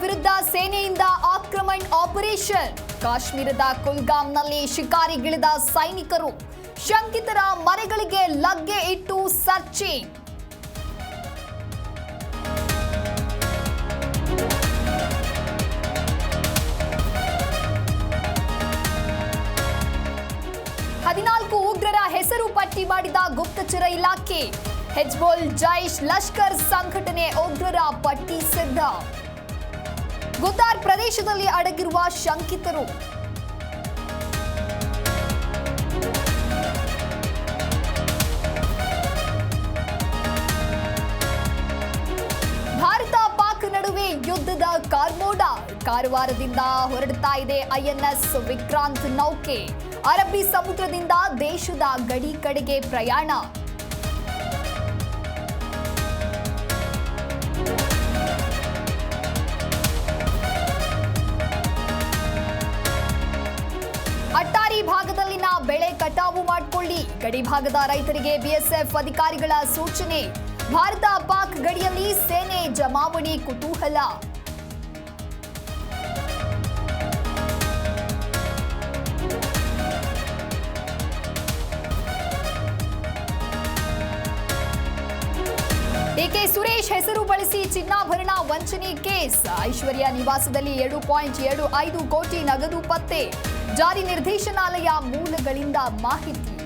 ವಿರುದ್ಧ ಸೇನೆಯಿಂದ ಆಕ್ರಮಣ ಆಪರೇಷನ್. ಕಾಶ್ಮೀರದ ಕುಲ್ಗಾಮ್ನಲ್ಲಿ ಶಿಕಾರಿಗಿಳಿದ ಸೈನಿಕರು. ಶಂಕಿತರ ಮನೆಗಳಿಗೆ ಲಗ್ಗೆ ಇಟ್ಟು ಸರ್ಚಿಂಗ್. ಹದಿನಾಲ್ಕು ಉಗ್ರರ ಹೆಸರು ಪಟ್ಟಿ ಮಾಡಿದ ಗುಪ್ತಚರ ಇಲಾಖೆ. ಹಿಜ್ಬುಲ್, ಜೈಷ್, ಲಷ್ಕರ್ ಸಂಘಟನೆ ಉಗ್ರರ ಪಟ್ಟಿ ಸಿದ್ಧ. ಗುತಾರ್ ಪ್ರದೇಶದಲ್ಲಿ ಅಡಗಿರುವ ಶಂಕಿತರು. ಭಾರತ ಪಾಕ್ ನಡುವೆ ಯುದ್ಧದ ಕಾರ್ಮೋಡ. ಕಾರವಾರದಿಂದ ಹೊರಡ್ತಾ ಇದೆ ಐಎನ್ಎಸ್ ವಿಕ್ರಾಂತ್ ನೌಕೆ. ಅರಬ್ಬಿ ಸಮುದ್ರದಿಂದ ದೇಶದ ಗಡಿ ಕಡೆಗೆ ಪ್ರಯಾಣ. ಅಟ್ಟಾರಿ ಭಾಗದಲ್ಲಿನ ಬೆಳೆ ಕಟಾವು ಮಾಡಿಕೊಳ್ಳಿ. ಗಡಿ ಭಾಗದ ರೈತರಿಗೆ ಬಿಎಸ್ಎಫ್ ಅಧಿಕಾರಿಗಳ ಸೂಚನೆ. ಭಾರತ ಪಾಕ್ ಗಡಿಯಲ್ಲಿ ಸೇನೆ ಜಮಾವಣೆ ಕುತೂಹಲ. ಡಿಕೆ ಸುರೇಶ್ ಹೆಸರು ಬಳಸಿ ಚಿನ್ನಾಭರಣ ವಂಚನೆ ಕೇಸ್. ಐಶ್ವರ್ಯ ನಿವಾಸದಲ್ಲಿ 2.75 ಕೋಟಿ ನಗದು ಪತ್ತೆ. ಜಾರಿ ನಿರ್ದೇಶನಾಲಯ ಮೂಲಗಳಿಂದ ಮಾಹಿತಿ.